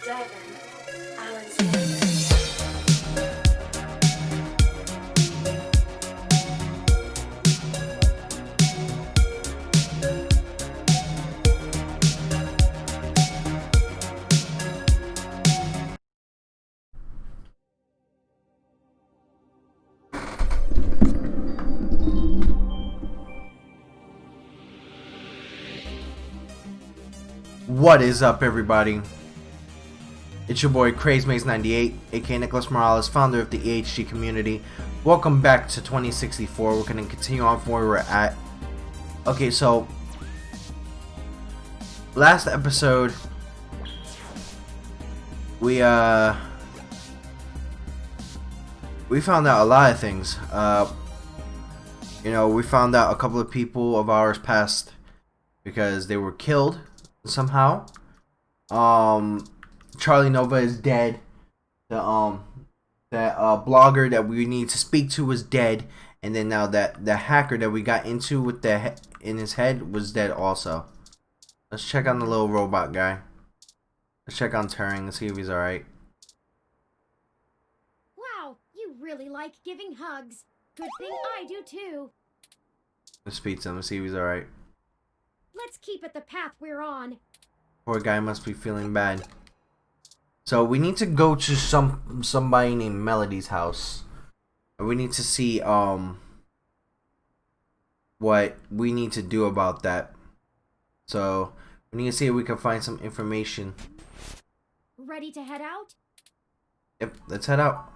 Part.11 Alineeers. What is up, everybody? It's your boy CrazeMaze98, aka Nicholas Morales, founder of the EHGCommunity. Welcome back to 2064. We're gonna continue on from where we're at. Okay, so last episode we found out a lot of things. We found out a couple of people of ours passed because they were killed somehow. Charlie Nova is dead. That blogger that we need to speak to was dead, and then now that the hacker that we got into with the in his head was dead also. Let's check on the little robot guy. Let's check on Turing and see if he's alright. Wow, you really like giving hugs. Good thing I do too. Let's speak to him and see if he's alright. Let's keep it the path we're on. Poor guy must be feeling bad. So we need to go to somebody named Melody's house. We need to see what we need to do about that. So we need to see if we can find some information. Ready to head out? Yep, let's head out.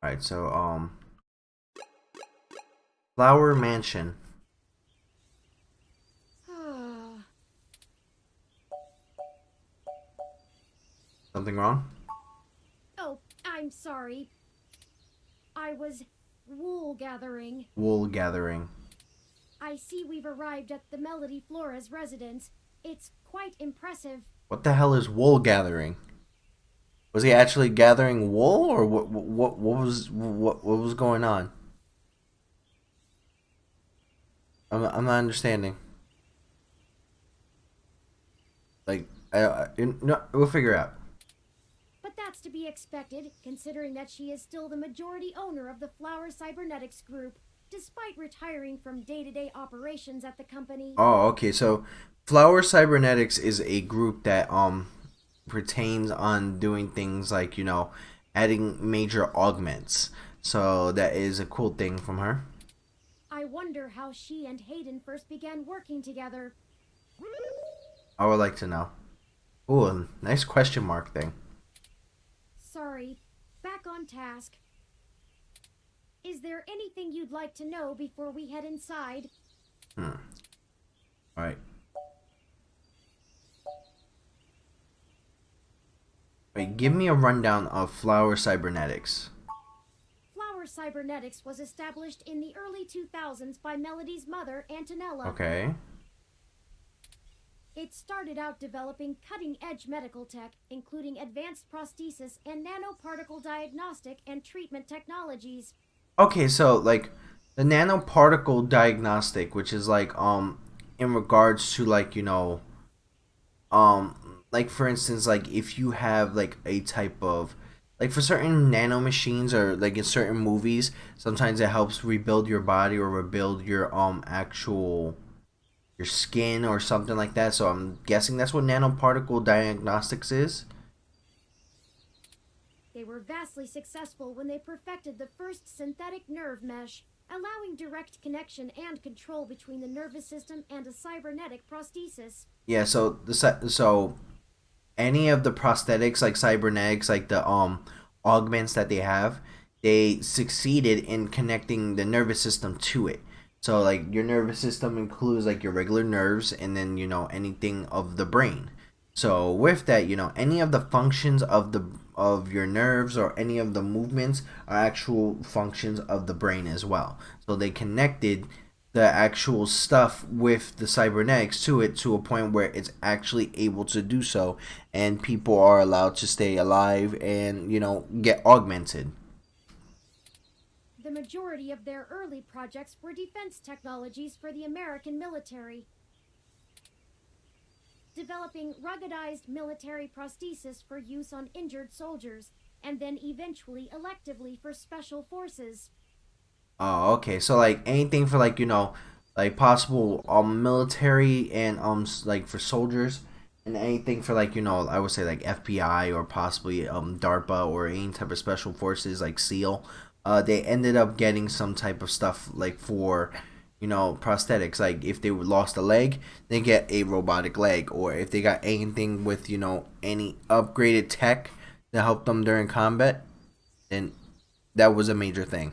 Alright, so Flower Mansion. Something wrong? Oh, I'm sorry. I was wool gathering. Wool gathering. I see we've arrived at the Melody Flores residence. It's quite impressive. What the hell is wool gathering? Was he actually gathering wool, or what was going on? I'm not understanding. Like, we'll figure out. But that's to be expected, considering that she is still the majority owner of the Flower Cybernetics Group, despite retiring from day-to-day operations at the company. Oh, okay. So, Flower Cybernetics is a group that pertains on doing things like, adding major augments. So that is a cool thing from her. I wonder how she and Hayden first began working together. I would like to know. Ooh, a nice question mark thing. Sorry, back on task. Is there anything you'd like to know before we head inside? Alright. Wait, give me a rundown of Flower Cybernetics. Flower Cybernetics was established in the early 2000s by Melody's mother, Antonella. Okay. It started out developing cutting-edge medical tech, including advanced prosthesis and nanoparticle diagnostic and treatment technologies. Okay, so like the nanoparticle diagnostic, which is like in regards to like like for instance, like if you have like a type of like for certain nano machines or like in certain movies, sometimes it helps rebuild your body or rebuild your actual your skin or something like that. So I'm guessing that's what nanoparticle diagnostics is. They were vastly successful when they perfected the first synthetic nerve mesh, allowing direct connection and control between the nervous system and a cybernetic prosthesis. Yeah, so so any of the prosthetics like cybernetics, like the augments that they succeeded in connecting the nervous system to it. So like your nervous system includes like your regular nerves and then anything of the brain. So with that, any of the functions of your nerves or any of the movements are actual functions of the brain as well. So they connected the actual stuff with the cybernetics to it to a point where it's actually able to do so, and people are allowed to stay alive and get augmented. The majority of their early projects were defense technologies for the American military. developing ruggedized military prosthesis for use on injured soldiers, and then eventually electively for special forces. Oh, okay. So like anything for like like possible military and like for soldiers, and anything for like I would say like FBI or possibly DARPA or any type of special forces like SEAL. They ended up getting some type of stuff like for prosthetics. Like if they lost a leg, they get a robotic leg, or if they got anything with any upgraded tech to help them during combat, then that was a major thing.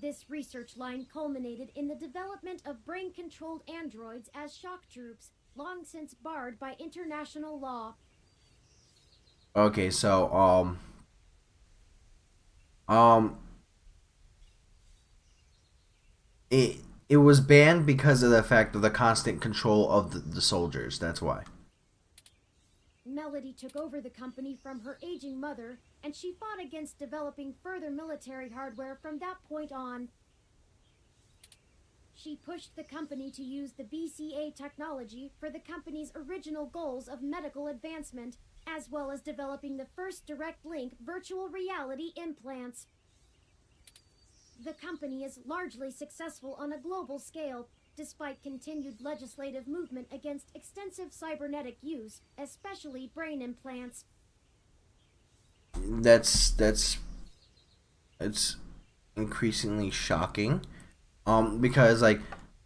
This research line culminated in the development of brain-controlled androids as shock troops, long since barred by international law. Okay, so um it was banned because of the fact of the constant control of the soldiers. That's why. Melody took over the company from her aging mother, and she fought against developing further military hardware from that point on. She pushed the company to use the BCA technology for the company's original goals of medical advancement, as well as developing the first direct link virtual reality implants. The company is largely successful on a global scale, despite continued legislative movement against extensive cybernetic use, especially brain implants. That's it's increasingly shocking. Because like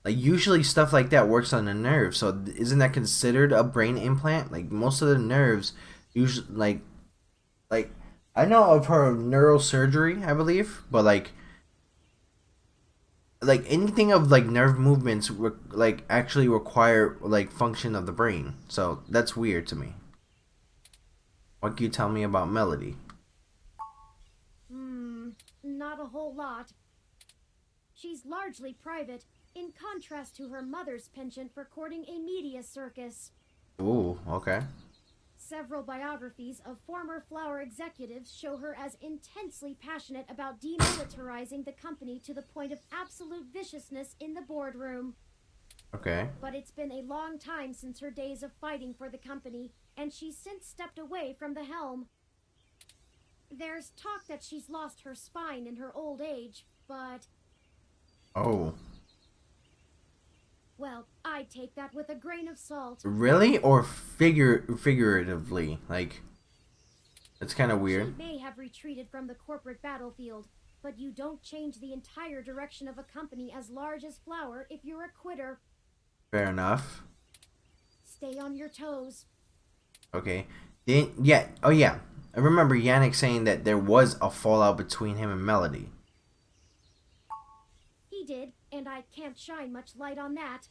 usually stuff like that works on the nerve. So isn't that considered a brain implant? Like most of the nerves usually like I know of her neurosurgery, I believe, but like anything of like nerve movements like actually require like function of the brain. So that's weird to me. What can you tell me about Melody? Not a whole lot. She's largely private, in contrast to her mother's penchant for courting a media circus. Ooh, okay. Several biographies of former Flower executives show her as intensely passionate about demilitarizing the company to the point of absolute viciousness in the boardroom. Okay. But it's been a long time since her days of fighting for the company, and she's since stepped away from the helm. There's talk that she's lost her spine in her old age, but... Oh. Well, I take that with a grain of salt. Really? Or figuratively? Like, it's kind of weird. She may have retreated from the corporate battlefield, but you don't change the entire direction of a company as large as Flower if you're a quitter. Fair enough. Stay on your toes. Okay. Yeah. Oh, yeah. I remember Yannick saying that there was a fallout between him and Melody. He did, and I can't shine much light on that.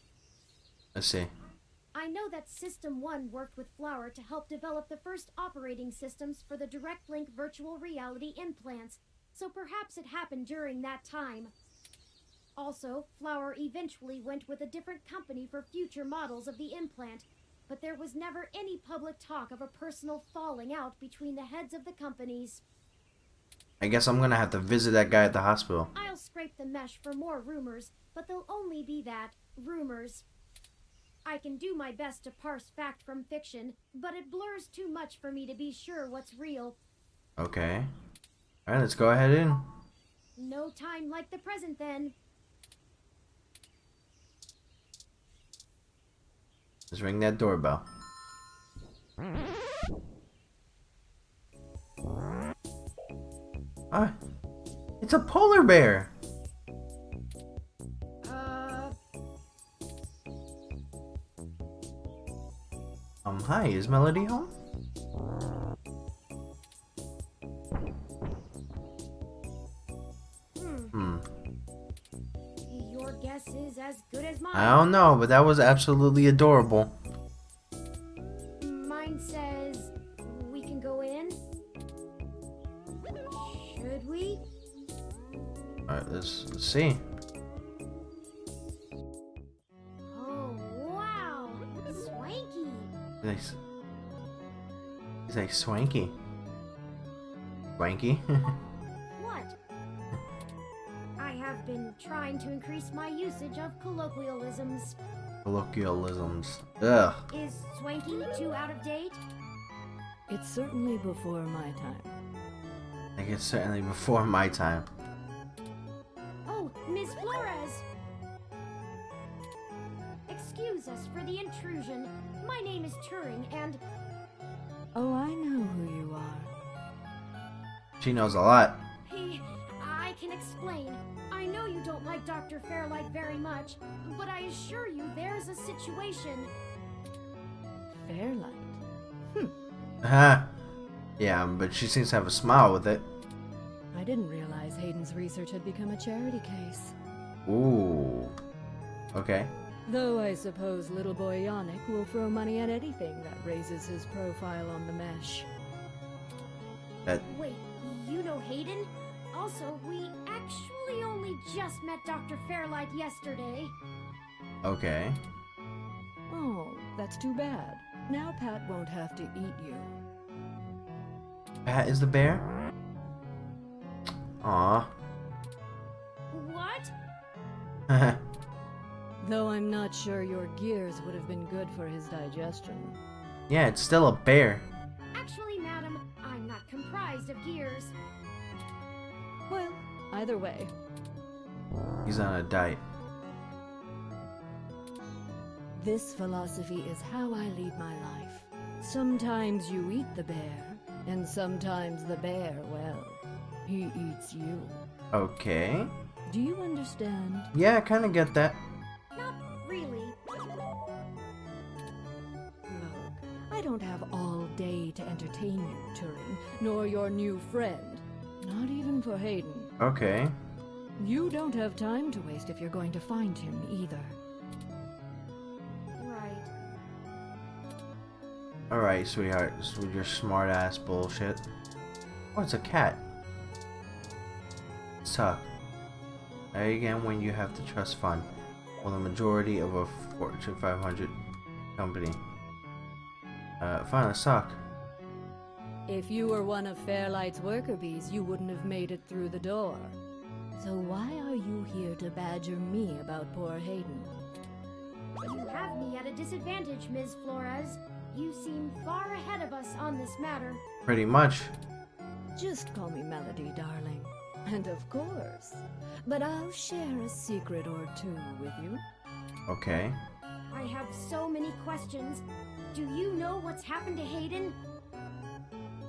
Let's see. I know that System 1 worked with Flower to help develop the first operating systems for the direct link virtual reality implants, so perhaps it happened during that time. Also, Flower eventually went with a different company for future models of the implant, but there was never any public talk of a personal falling out between the heads of the companies. I guess I'm gonna have to visit that guy at the hospital. I'll scrape the mesh for more rumors, but they'll only be that, rumors. I can do my best to parse fact from fiction, but it blurs too much for me to be sure what's real. Okay. Alright, let's go ahead in. No time like the present, then. Let's ring that doorbell. Ah, it's a polar bear. Hi, is Melody home? Your guess is as good as mine. I don't know, but that was absolutely adorable. Mine says we can go in. Should we? Alright, let's see. Oh, wow. Swanky. Nice. He's like swanky. Swanky? What? I have been trying to increase my usage of colloquialisms. Colloquialisms. Ugh. Is swanky too out of date? It's certainly before my time. I think it's certainly before my time. Oh, Ms. Flores! Excuse us for the intrusion. My name is Turing, and Oh, I know who you are. She knows a lot. I can explain. I know you don't like Dr. Fairlight very much, but I assure you there's a situation. Fairlight? Haha. Yeah, but she seems to have a smile with it. I didn't realize Hayden's research had become a charity case. Ooh. Okay. Though I suppose little boy Yannick will throw money at anything that raises his profile on the mesh. Wait, you know Hayden? Also, we actually only just met Dr. Fairlight yesterday. Okay. Oh, that's too bad. Now Pat won't have to eat you. Pat is the bear? Aw. What? Though I'm not sure your gears would have been good for his digestion. Yeah, it's still a bear. Actually, madam, I'm not comprised of gears. Well, either way. He's on a diet. This philosophy is how I lead my life. Sometimes you eat the bear, and sometimes the bear, well, he eats you. Okay. Do you understand? Yeah, I kind of get that. Not really. Look, I don't have all day to entertain you, Turing, nor your new friend. Not even for Hayden. Okay. You don't have time to waste if you're going to find him either. Right. Alright, sweetheart. This is your smart ass bullshit. Oh, it's a cat. Suck. Again, when you have to trust fund. Well, the majority of a Fortune 500 company. Finally, suck. If you were one of Fairlight's worker bees, you wouldn't have made it through the door. So why are you here to badger me about poor Hayden? You have me at a disadvantage, Ms. Flores. You seem far ahead of us on this matter. Pretty much. Just call me Melody, darling. And of course. But I'll share a secret or two with you. Okay. I have so many questions. Do you know what's happened to Hayden?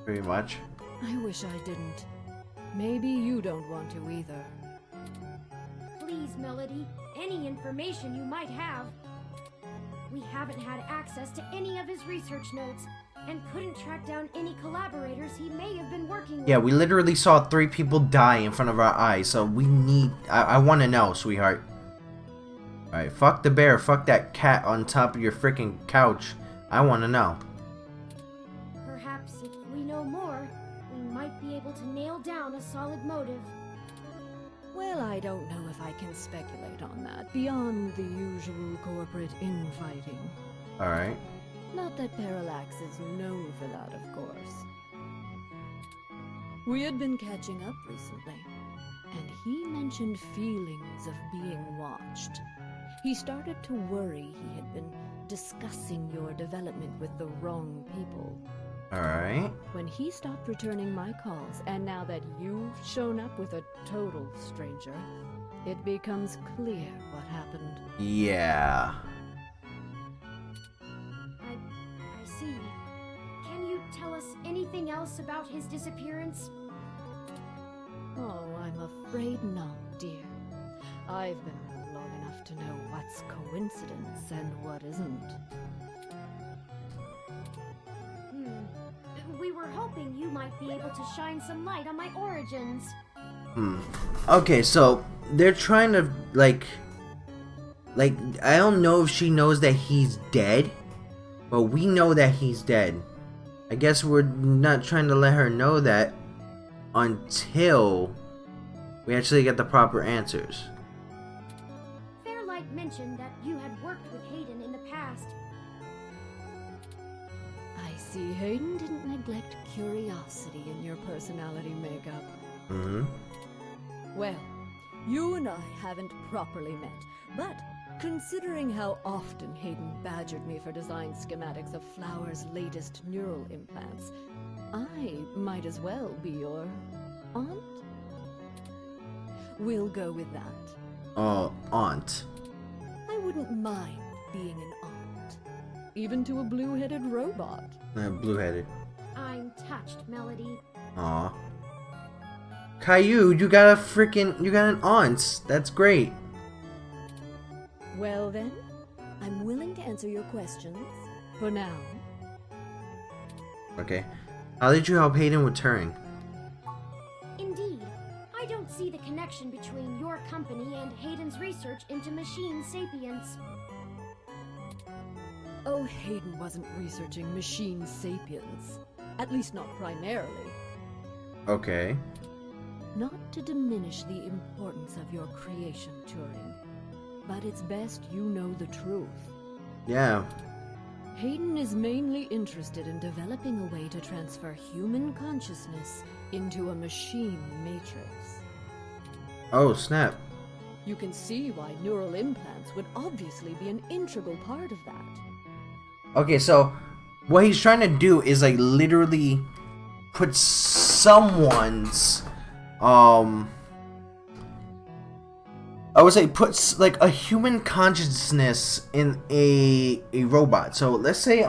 Pretty much. I wish I didn't. Maybe you don't want to either. Please, Melody, any information you might have. We haven't had access to any of his research notes, and couldn't track down any collaborators he may have been working with. Yeah, we literally saw 3 people die in front of our eyes, so we need... I want to know, sweetheart. Alright, fuck the bear, fuck that cat on top of your freaking couch. I want to know. Perhaps if we know more, we might be able to nail down a solid motive. Well, I don't know if I can speculate on that, beyond the usual corporate infighting. Alright. Not that Parallax is known for that, of course. We had been catching up recently, and he mentioned feelings of being watched. He started to worry he had been discussing your development with the wrong people. Alright. When he stopped returning my calls, and now that you've shown up with a total stranger, it becomes clear what happened. Yeah. I see. Can you tell us anything else about his disappearance? Oh, I'm afraid not, dear. I've been around long enough to know what's coincidence and what isn't. We were hoping you might be able to shine some light on my origins. Okay, so they're trying to like I don't know if she knows that he's dead, but we know that he's dead. I guess we're not trying to let her know that until we actually get the proper answers. Fairlight mentioned that you had worked with Hayden in the past. I see Hayden didn't neglect curiosity in your personality makeup. Mm-hmm. Well, you and I haven't properly met, but Considering how often Hayden badgered me for design schematics of Flower's latest neural implants, I might as well be your aunt? We'll go with that. Aunt. I wouldn't mind being an aunt. Even to a blue-headed robot. Blue-headed. I'm touched, Melody. Aw. Caillou, you got an aunt. That's great. Well then, I'm willing to answer your questions. For now. Okay. How did you help Hayden with Turing? Indeed, I don't see the connection between your company and Hayden's research into machine sapience. Oh, Hayden wasn't researching machine sapience. At least not primarily. Okay. Not to diminish the importance of your creation, Turing, but it's best you know the truth. Yeah. Hayden is mainly interested in developing a way to transfer human consciousness into a machine matrix. Oh, snap. You can see why neural implants would obviously be an integral part of that. Okay, so what he's trying to do is like literally put someone's I would say puts like a human consciousness in a robot. So let's say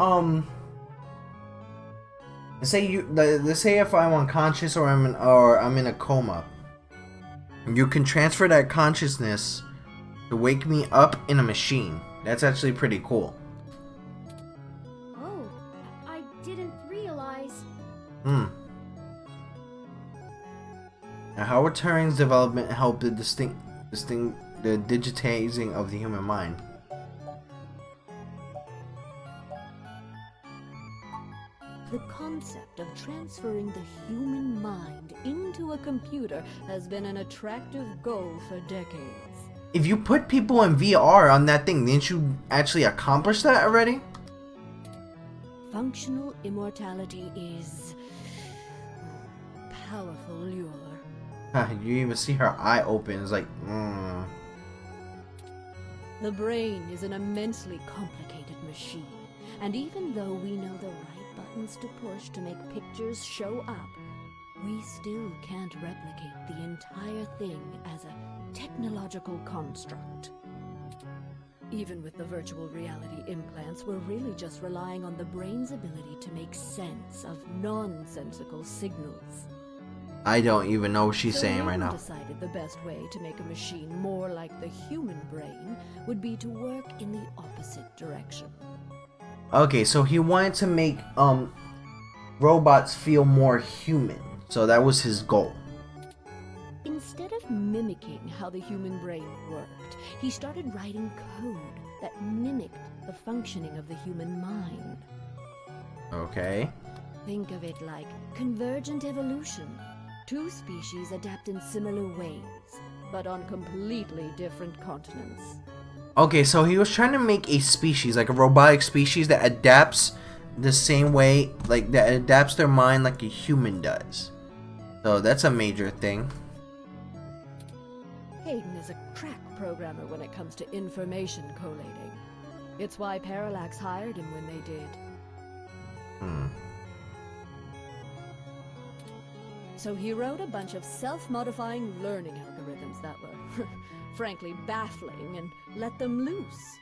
let's say if I'm unconscious or I'm in a coma, you can transfer that consciousness to wake me up in a machine. That's actually pretty cool. Oh, I didn't realize. Now, how would Turing's development help the the digitizing of the human mind? The concept of transferring the human mind into a computer has been an attractive goal for decades. If you put people in VR on that thing, didn't you actually accomplish that already? Functional immortality is a powerful lure. You even see her eye open. It's like, The brain is an immensely complicated machine, and even though we know the right buttons to push to make pictures show up, we still can't replicate the entire thing as a technological construct. Even with the virtual reality implants, we're really just relying on the brain's ability to make sense of nonsensical signals. I don't even know what she's saying right now. Decided the best way to make a machine more like the human brain would be to work in the opposite direction. Okay, so he wanted to make robots feel more human. So that was his goal. Instead of mimicking how the human brain worked, he started writing code that mimicked the functioning of the human mind. Okay. Think of it like convergent evolution. Two species adapt in similar ways, but on completely different continents. Okay, so he was trying to make a species, like a robotic species that adapts the same way, like that adapts their mind like a human does. So that's a major thing. Hayden is a crack programmer when it comes to information collating. It's why Parallax hired him when they did. So he wrote a bunch of self-modifying learning algorithms that were, frankly, baffling and let them loose.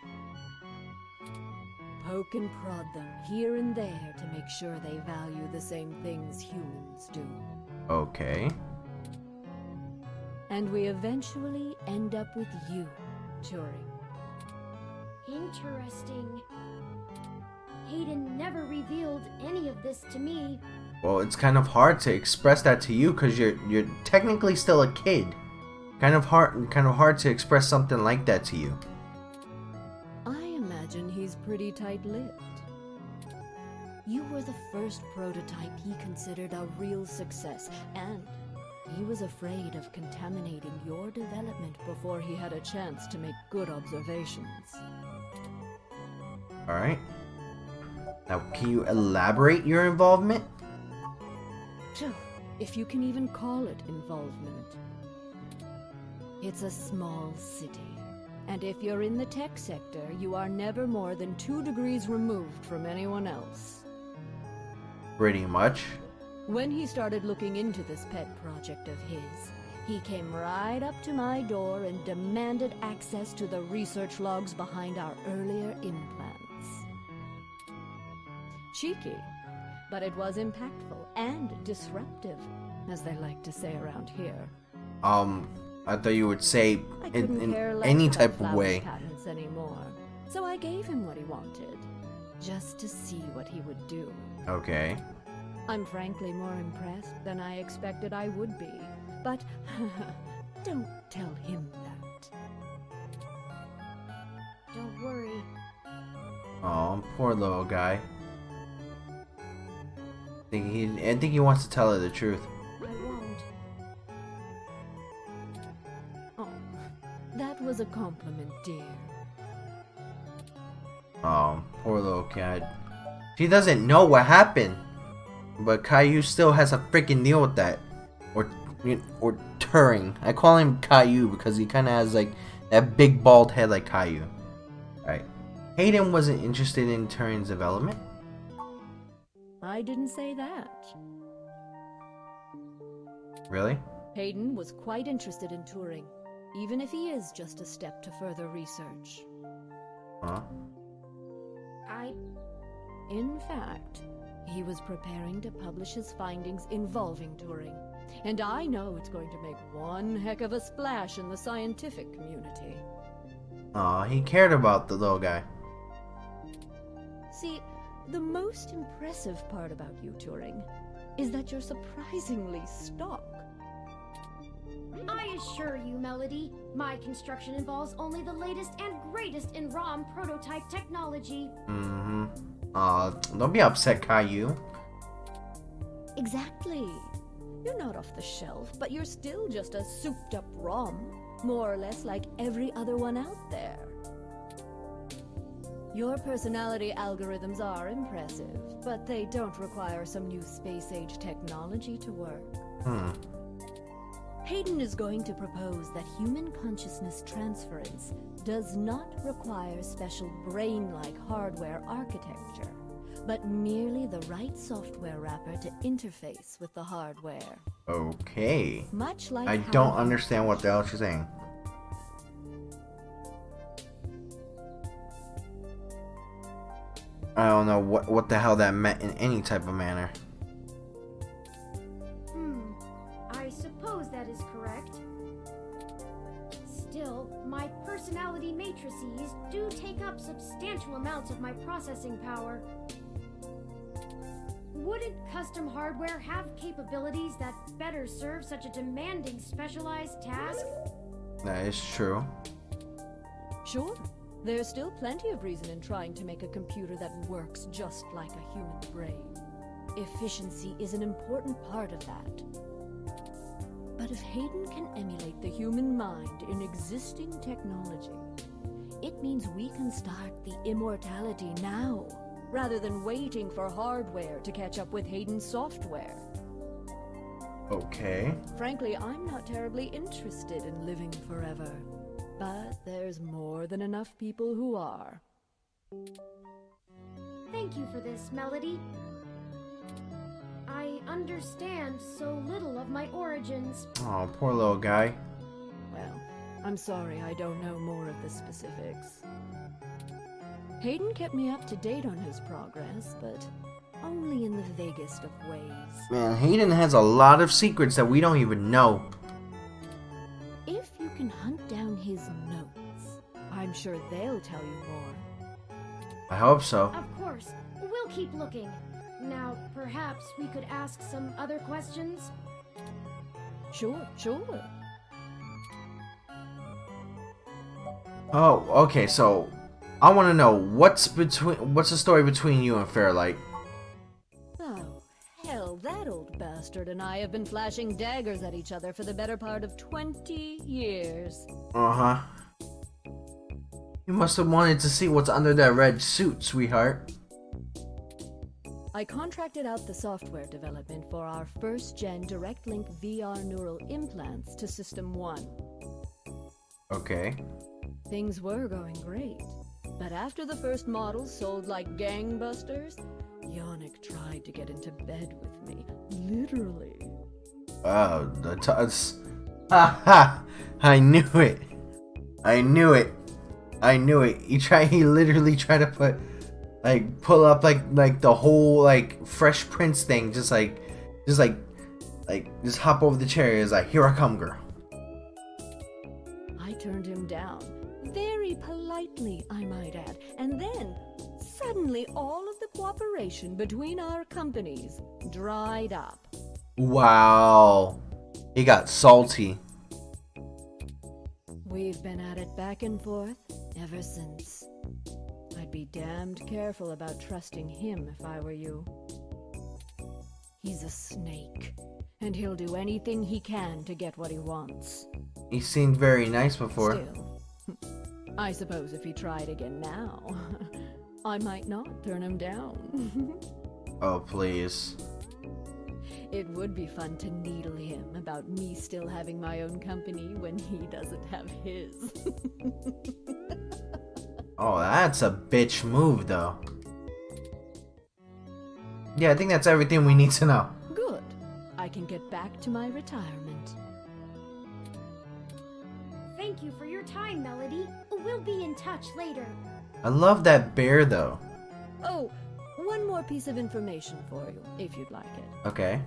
Poke and prod them here and there to make sure they value the same things humans do. Okay. And we eventually end up with you, Turing. Interesting. Hayden never revealed any of this to me. Well, it's kind of hard to express that to you because you're technically still a kid. Kind of hard to express something like that to you. I imagine he's pretty tight-lipped. You were the first prototype he considered a real success, and he was afraid of contaminating your development before he had a chance to make good observations. Alright. Now, can you elaborate your involvement? If you can even call it involvement. It's a small city, And if you're in the tech sector, you are never more than 2 degrees removed from anyone else. Pretty much. When he started looking into this pet project of his, he came right up to my door and demanded access to the research logs behind our earlier implants. Cheeky, but it was impactful and disruptive, as they like to say around here. I thought you would say I couldn't in care less any about type of Flowers' way. patents anymore, so I gave him what he wanted, just to see what he would do. Okay. I'm frankly more impressed than I expected I would be, but don't tell him that. Don't worry. Oh, poor little guy. I think he wants to tell her the truth. I won't. Oh, that was a compliment, dear. Oh, poor little cat. She doesn't know what happened. But Caillou still has a freaking deal with that. Or Turing. I call him Caillou because he kind of has like that big bald head like Caillou. Alright. Hayden wasn't interested in Turing's development. I didn't say that. Really? Hayden was quite interested in Turing, even if he is just a step to further research. Huh? In fact, he was preparing to publish his findings involving Turing, and I know it's going to make one heck of a splash in the scientific community. Aw, he cared about the little guy. See, the most impressive part about you, Turing, is that you're surprisingly stock. I assure you, Melody, my construction involves only the latest and greatest in ROM prototype technology. Mm-hmm. Aw, don't be upset, Caillou. Exactly. You're not off the shelf, but you're still just a souped-up ROM, more or less like every other one out there. Your personality algorithms are impressive, but they don't require some new space-age technology to work. Hayden is going to propose that human consciousness transference does not require special brain-like hardware architecture, but merely the right software wrapper to interface with the hardware. Okay. Much like I how don't understand what the hell she's saying. I don't know what the hell that meant in any type of manner. I suppose that is correct. Still, my personality matrices do take up substantial amounts of my processing power. Wouldn't custom hardware have capabilities that better serve such a demanding specialized task? That is true. Sure. There's still plenty of reason in trying to make a computer that works just like a human brain. Efficiency is an important part of that. But if Hayden can emulate the human mind in existing technology, it means we can start the immortality now, rather than waiting for hardware to catch up with Hayden's software. Okay. Frankly, I'm not terribly interested in living forever. But there's more than enough people who are. Thank you for this, Melody. I understand so little of my origins. Oh, poor little guy. Well, I'm sorry I don't know more of the specifics. Hayden kept me up to date on his progress, but only in the vaguest of ways. Man, Hayden has a lot of secrets that we don't even know. If you can hunt down his notes, I'm sure they'll tell you more. I hope so. Of course, we'll keep looking. Now, perhaps we could ask some other questions? Sure. Oh, okay, so I want to know what's the story between you and Fairlight? Oh, hell, that old bastard and I have been flashing daggers at each other for the better part of 20 years. Uh-huh. You must have wanted to see what's under that red suit, sweetheart. I contracted out the software development for our first-gen direct link VR neural implants to System 1. Okay. things were going great. But after the first models sold like gangbusters, Yannick tried to get into bed with me. Literally. Wow, the Tots. Ha! I knew it. I knew it. I knew it. He literally tried to pull up like the whole like Fresh Prince thing, just hop over the chair. He's like, here I come, girl. I turned him down. Very politely, I might add. And then, suddenly, all of the cooperation between our companies dried up. Wow. He got salty. We've been at it back and forth ever since. I'd be damned careful about trusting him if I were you. He's a snake, and he'll do anything he can to get what he wants. He seemed very nice before. Still, I suppose if he tried again now, I might not turn him down. Oh, please. It would be fun to needle him about me still having my own company when he doesn't have his. Oh, that's a bitch move, though. Yeah, I think that's everything we need to know. Good. I can get back to my retirement. Thank you for your time, Melody. We'll be in touch later. I love that bear, though. Oh, one more piece of information for you, if you'd like it. Okay.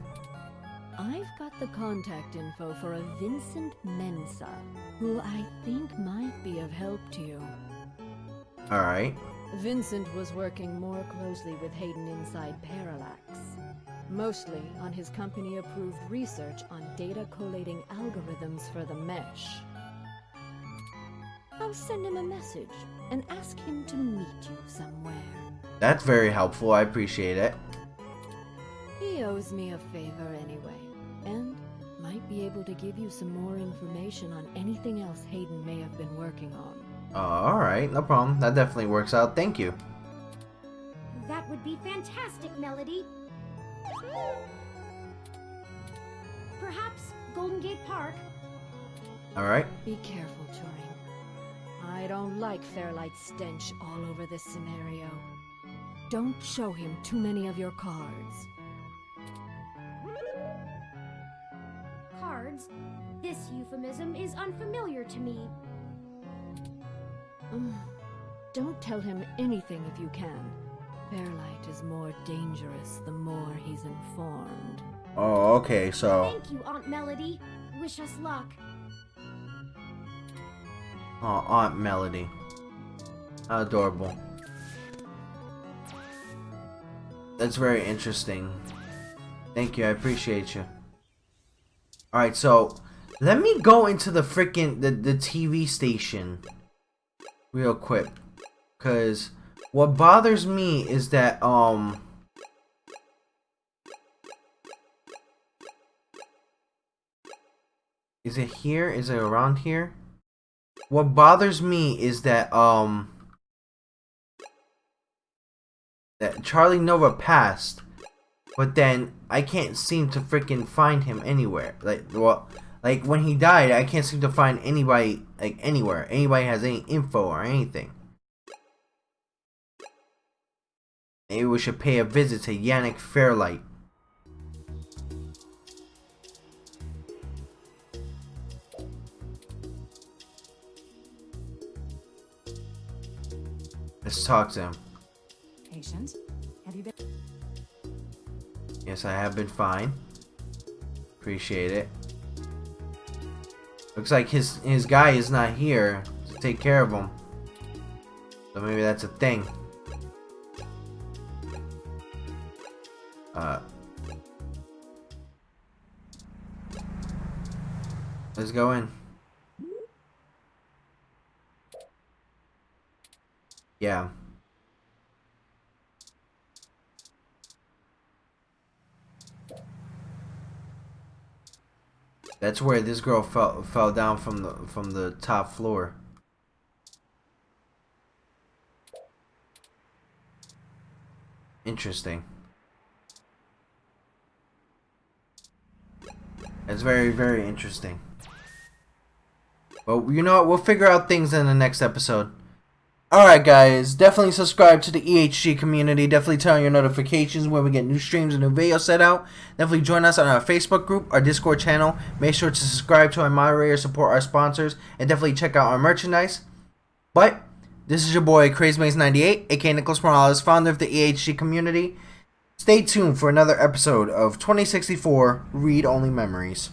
I've got the contact info for a Vincent Mensa, who I think might be of help to you. Alright. Vincent was working more closely with Hayden inside Parallax, mostly on his company-approved research on data collating algorithms for the mesh. I'll send him a message and ask him to meet you somewhere. That's very helpful. I appreciate it. He owes me a favor anyway, and might be able to give you some more information on anything else Hayden may have been working on. Alright, no problem. That definitely works out. Thank you. That would be fantastic, Melody. Perhaps Golden Gate Park. Alright. Be careful, Turing. I don't like Fairlight's stench all over this scenario. Don't show him too many of your cards. Cards? This euphemism is unfamiliar to me. Don't tell him anything if you can. Fairlight is more dangerous the more he's informed. Oh, okay, so... Thank you, Aunt Melody. Wish us luck. Oh, Aunt Melody. How adorable. That's very interesting. Thank you, I appreciate you. Alright, so... let me go into the freaking... the TV station. Real quick. Because... what bothers me is that, is it here? Is it around here? What bothers me is that, that Charlie Nova passed, but then I can't seem to freaking find him anywhere. Like, well, like when he died, I can't seem to find anybody, like anywhere. Anybody has any info or anything. Maybe we should pay a visit to Yannick Fairlight. Let's talk to him. Patient, have you been? Yes, I have been fine. Appreciate it. Looks like his guy is not here to take care of him. So maybe that's a thing. Let's go in. Yeah. That's where this girl fell down from the top floor. Interesting. It's very, very interesting. But you know what? We'll figure out things in the next episode. Alright guys, definitely subscribe to the EHG community. Definitely turn on your notifications when we get new streams and new videos set out. Definitely join us on our Facebook group, our Discord channel. Make sure to subscribe to our moderators, support our sponsors, and definitely check out our merchandise. But this is your boy CrazyMaze98, aka Nicholas Morales, founder of the EHG community. Stay tuned for another episode of 2064 Read Only Memories.